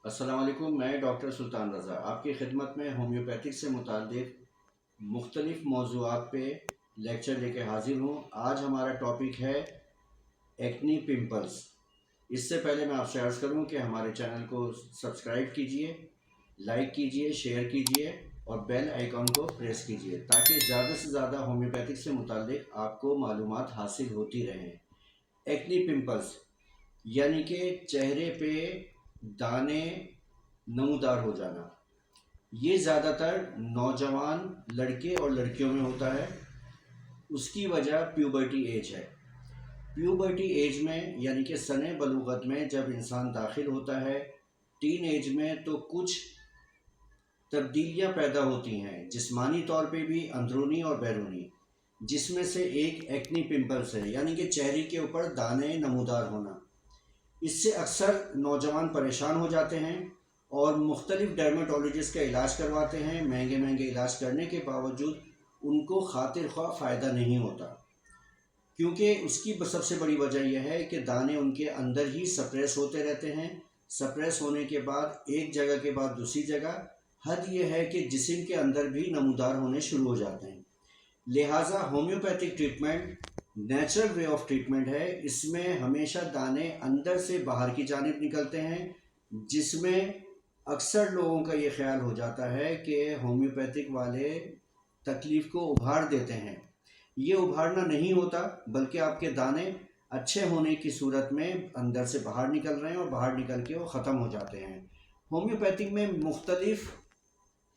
السلام علیکم، میں ڈاکٹر سلطان رضا آپ کی خدمت میں ہومیوپیتھک سے متعلق مختلف موضوعات پہ لیکچر لے کے حاضر ہوں۔ آج ہمارا ٹاپک ہے ایکنی پمپلز۔ اس سے پہلے میں آپ سے عرض کروں کہ ہمارے چینل کو سبسکرائب کیجئے، لائک کیجئے، شیئر کیجئے اور بیل آئیکن کو پریس کیجئے تاکہ زیادہ سے زیادہ ہومیوپیتھک سے متعلق آپ کو معلومات حاصل ہوتی رہیں۔ ایکنی پمپلز یعنی کہ چہرے پہ دانے نمودار ہو جانا، یہ زیادہ تر نوجوان لڑکے اور لڑکیوں میں ہوتا ہے۔ اس کی وجہ پیوبرٹی ایج ہے۔ پیوبرٹی ایج میں یعنی کہ سن بلوغت میں جب انسان داخل ہوتا ہے ٹین ایج میں، تو کچھ تبدیلیاں پیدا ہوتی ہیں جسمانی طور پہ بھی، اندرونی اور بیرونی، جس میں سے ایک ایکنی پمپلس ہے یعنی کہ چہرے کے اوپر دانے نمودار ہونا۔ اس سے اکثر نوجوان پریشان ہو جاتے ہیں اور مختلف ڈرمیٹولوجسٹ کا علاج کرواتے ہیں۔ مہنگے مہنگے علاج کرنے کے باوجود ان کو خاطر خواہ فائدہ نہیں ہوتا، کیونکہ اس کی سب سے بڑی وجہ یہ ہے کہ دانے ان کے اندر ہی سپریس ہوتے رہتے ہیں۔ سپریس ہونے کے بعد ایک جگہ کے بعد دوسری جگہ، حد یہ ہے کہ جسم کے اندر بھی نمودار ہونے شروع ہو جاتے ہیں۔ لہٰذا homeopathic treatment natural way of treatment ہے۔ اس میں ہمیشہ دانے اندر سے باہر کی جانب نکلتے ہیں، جس میں اکثر لوگوں کا یہ خیال ہو جاتا ہے کہ ہومیوپیتھک والے تکلیف کو ابھار دیتے ہیں۔ یہ ابھارنا نہیں ہوتا، بلکہ آپ کے دانے اچھے ہونے کی صورت میں اندر سے باہر نکل رہے ہیں اور باہر نکل کے وہ ختم ہو جاتے ہیں۔ ہومیوپیتھک میں مختلف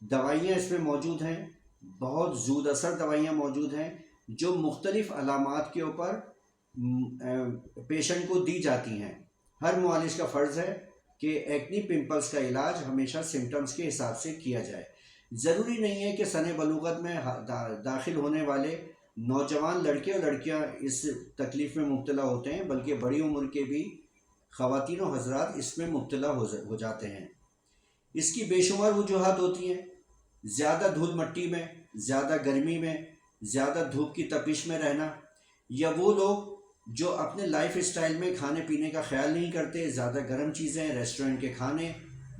دوائیاں اس میں موجود ہیں، بہت زود اثر دوائیاں موجود ہیں جو مختلف علامات کے اوپر پیشنٹ کو دی جاتی ہیں۔ ہر معالج کا فرض ہے کہ ایکنی پمپلز کا علاج ہمیشہ سمٹمز کے حساب سے کیا جائے۔ ضروری نہیں ہے کہ سن بلوغت میں داخل ہونے والے نوجوان لڑکے اور لڑکیاں اس تکلیف میں مبتلا ہوتے ہیں، بلکہ بڑی عمر کے بھی خواتین و حضرات اس میں مبتلا ہو جاتے ہیں۔ اس کی بے شمار وجوہات ہوتی ہیں۔ زیادہ دھول مٹی میں، زیادہ گرمی میں، زیادہ دھوپ کی تپش میں رہنا، یا وہ لوگ جو اپنے لائف اسٹائل میں کھانے پینے کا خیال نہیں کرتے، زیادہ گرم چیزیں، ریسٹورنٹ کے کھانے،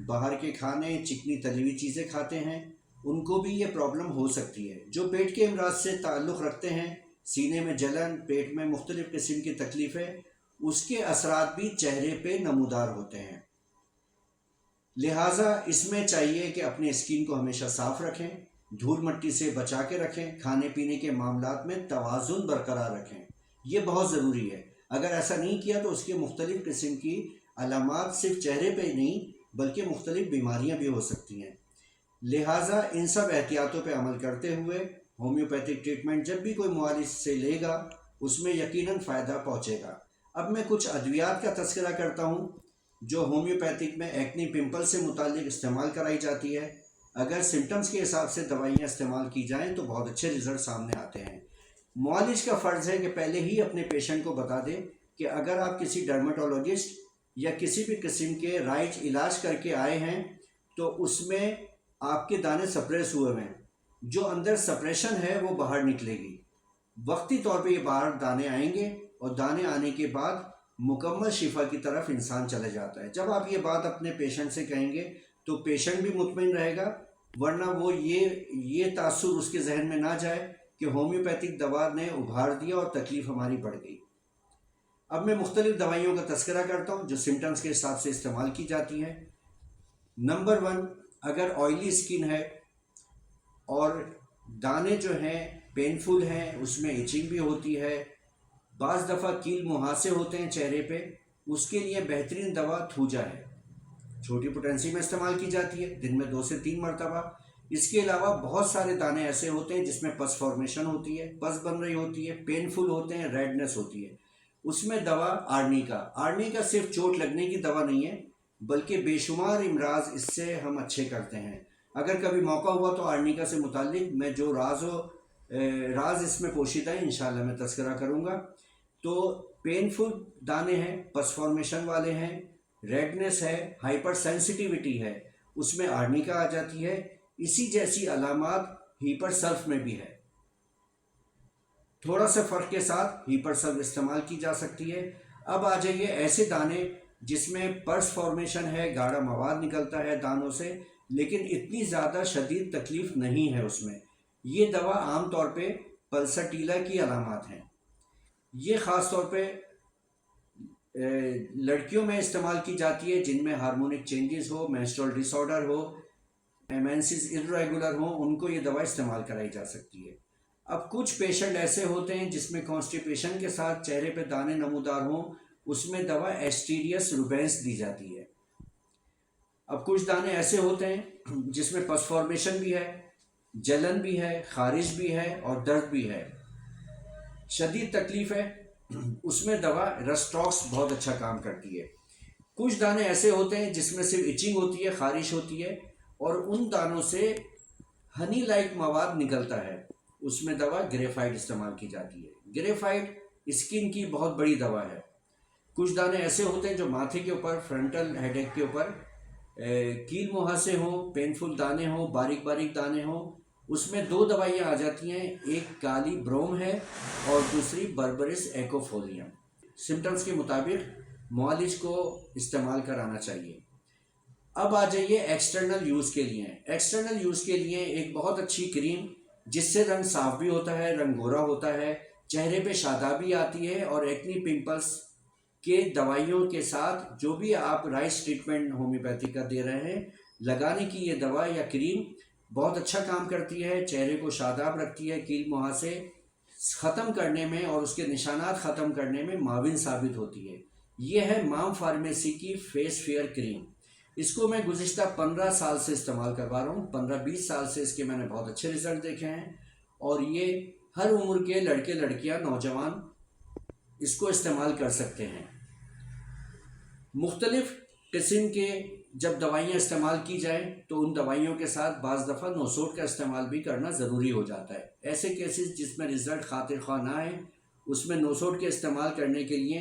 باہر کے کھانے، چکنی تلی ہوئی چیزیں کھاتے ہیں، ان کو بھی یہ پرابلم ہو سکتی ہے۔ جو پیٹ کے امراض سے تعلق رکھتے ہیں، سینے میں جلن، پیٹ میں مختلف قسم کی تکلیفیں، اس کے اثرات بھی چہرے پہ نمودار ہوتے ہیں۔ لہٰذا اس میں چاہیے کہ اپنے اسکن کو ہمیشہ صاف رکھیں، دھول مٹی سے بچا کے رکھیں، کھانے پینے کے معاملات میں توازن برقرار رکھیں، یہ بہت ضروری ہے۔ اگر ایسا نہیں کیا تو اس کے مختلف قسم کی علامات صرف چہرے پہ نہیں بلکہ مختلف بیماریاں بھی ہو سکتی ہیں۔ لہٰذا ان سب احتیاطوں پہ عمل کرتے ہوئے ہومیوپیتھک ٹریٹمنٹ جب بھی کوئی معالج سے لے گا اس میں یقیناً فائدہ پہنچے گا۔ اب میں کچھ ادویات کا تذکرہ کرتا ہوں جو ہومیوپیتھک میں ایکنی پمپل سے متعلق استعمال کرائی جاتی ہے۔ اگر سمٹمز کے حساب سے دوائیاں استعمال کی جائیں تو بہت اچھے رزلٹ سامنے آتے ہیں۔ معالج کا فرض ہے کہ پہلے ہی اپنے پیشنٹ کو بتا دے کہ اگر آپ کسی ڈرمیٹولوجسٹ یا کسی بھی قسم کے رائج علاج کر کے آئے ہیں تو اس میں آپ کے دانے سپریس ہوئے ہیں، جو اندر سپریشن ہے وہ باہر نکلے گی۔ وقتی طور پہ یہ باہر دانے آئیں گے اور دانے آنے کے بعد مکمل شفا کی طرف انسان چلے جاتا ہے۔ جب آپ یہ بات اپنے پیشنٹ سے کہیں گے تو پیشنٹ بھی مطمئن رہے گا، ورنہ وہ یہ تاثر اس کے ذہن میں نہ جائے کہ ہومیوپیتھک دوا نے ابھار دیا اور تکلیف ہماری بڑھ گئی۔ اب میں مختلف دوائیوں کا تذکرہ کرتا ہوں جو سمٹمز کے حساب سے استعمال کی جاتی ہیں۔ نمبر 1، اگر آئلی اسکن ہے اور دانے جو ہیں پینفل ہیں، اس میں ایچنگ بھی ہوتی ہے، بعض دفعہ کیل مہاسے ہوتے ہیں چہرے پہ، اس کے لیے بہترین دوا تھوجا ہے۔ چھوٹی پوٹینسی میں استعمال کی جاتی ہے، دن میں 2 سے 3 مرتبہ۔ اس کے علاوہ بہت سارے دانے ایسے ہوتے ہیں جس میں پس فارمیشن ہوتی ہے، پس بن رہی ہوتی ہے، پینفل ہوتے ہیں، ریڈنس ہوتی ہے، اس میں دوا آرنیکا صرف چوٹ لگنے کی دوا نہیں ہے بلکہ بے شمار امراض اس سے ہم اچھے کرتے ہیں۔ اگر کبھی موقع ہوا تو آرنیکا سے متعلق میں جو راز اس میں پوشیدہ ہے انشاءاللہ میں تذکرہ کروں گا۔ تو پینفل دانے ہیں، پس فارمیشن والے ہیں، ریڈنس ہے، ہائپر سینسٹیوٹی ہے، اس میں آرنیکا آ جاتی ہے۔ اسی جیسی علامات ہیپر سلف میں بھی ہے، تھوڑا سا فرق کے ساتھ ہیپر سلف استعمال کی جا سکتی ہے۔ اب آ جائیے ایسے دانے جس میں پرس فارمیشن ہے، گاڑھا مواد نکلتا ہے دانوں سے، لیکن اتنی زیادہ شدید تکلیف نہیں ہے اس میں۔ یہ دوا عام طور پہ پلسٹیلا کی علامات ہیں۔ یہ خاص طور پہ لڑکیوں میں استعمال کی جاتی ہے جن میں ہارمونک چینجز ہو، مینسٹرول ڈس آرڈر ہو، مینسز irregular ہوں، ان کو یہ دوا استعمال کرائی جا سکتی ہے۔ اب کچھ پیشنٹ ایسے ہوتے ہیں جس میں کانسٹیپیشن کے ساتھ چہرے پہ دانے نمودار ہوں، اس میں دوا ایسٹیریس روبینس دی جاتی ہے۔ اب کچھ دانے ایسے ہوتے ہیں جس میں پس فارمیشن بھی ہے، جلن بھی ہے، خارش بھی ہے اور درد بھی ہے، شدید تکلیف ہے، اس میں دوا رسٹاکس بہت اچھا کام کرتی ہے۔ کچھ دانے ایسے ہوتے ہیں جس میں صرف ایچنگ ہوتی ہے، خارش ہوتی ہے، اور ان دانوں سے ہنی لائک مواد نکلتا ہے، اس میں دوا گریفائٹ استعمال کی جاتی ہے۔ گریفائٹ اسکن کی بہت بڑی دوا ہے۔ کچھ دانے ایسے ہوتے ہیں جو ماتھے کے اوپر، فرنٹل ہیڈ ایک کے اوپر کیل مہاسے ہوں، پینفل دانے ہوں، باریک باریک دانے ہوں، اس میں دو دوائیاں آ جاتی ہیں، ایک کالی بروم ہے اور دوسری بربرس ایکوفولیم۔ سمٹمز کے مطابق معالج کو استعمال کرانا چاہیے۔ اب آ جائیے ایکسٹرنل یوز کے لیے۔ ایکسٹرنل یوز کے لیے ایک بہت اچھی کریم جس سے رنگ صاف بھی ہوتا ہے، رنگ گورا ہوتا ہے، چہرے پہ شادابی آتی ہے، اور ایکنی پمپلس کے دوائیوں کے ساتھ جو بھی آپ رائس ٹریٹمنٹ ہومیوپیتھی کا دے رہے ہیں، لگانے کی یہ دوا یا کریم بہت اچھا کام کرتی ہے، چہرے کو شاداب رکھتی ہے، کیل مہاسے ختم کرنے میں اور اس کے نشانات ختم کرنے میں معاون ثابت ہوتی ہے۔ یہ ہے مام فارمیسی کی فیس فیئر کریم۔ اس کو میں گزشتہ 15 سال سے استعمال کروا رہا ہوں، 15-20 سال سے اس کے میں نے بہت اچھے رزلٹ دیکھے ہیں، اور یہ ہر عمر کے لڑکے لڑکیاں نوجوان اس کو استعمال کر سکتے ہیں۔ مختلف قسم کے جب دوائیاں استعمال کی جائیں تو ان دوائیوں کے ساتھ بعض دفعہ نوسوٹ کا استعمال بھی کرنا ضروری ہو جاتا ہے۔ ایسے کیسز جس میں رزلٹ خاطر خواہ نہ آئے، اس میں نوسوٹ کے استعمال کرنے کے لیے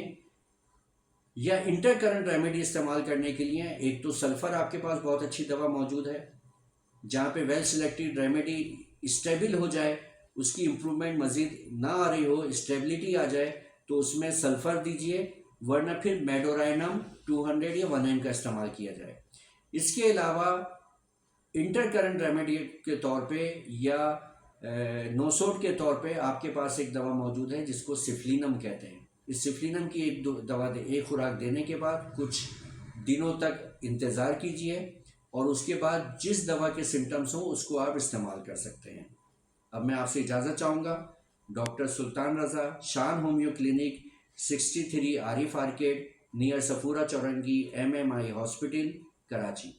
یا انٹر کرنٹ ریمیڈی استعمال کرنے کے لیے ایک تو سلفر آپ کے پاس بہت اچھی دوا موجود ہے، جہاں پہ ویل سلیکٹڈ ریمیڈی اسٹیبل ہو جائے، اس کی امپرومنٹ مزید نہ آ رہی ہو، اسٹیبلٹی آ جائے، تو اس میں سلفر دیجئے، ورنہ پھر میڈورائنم 200 یا 1 کا استعمال کیا جائے۔ اس کے علاوہ انٹر کرنٹ ریمیڈی کے طور پہ یا نوسوٹ کے طور پہ آپ کے پاس ایک دوا موجود ہے جس کو سفلینم کہتے ہیں۔ اس سفلینم کی ایک خوراک دینے کے بعد کچھ دنوں تک انتظار کیجئے، اور اس کے بعد جس دوا کے سمٹمز ہوں اس کو آپ استعمال کر سکتے ہیں۔ اب میں آپ سے اجازت چاہوں گا۔ ڈاکٹر سلطان رضا، شان ہومیو کلینک، 63 عارف arcade, near سفورہ چورنگی، MMI hospital, Karachi.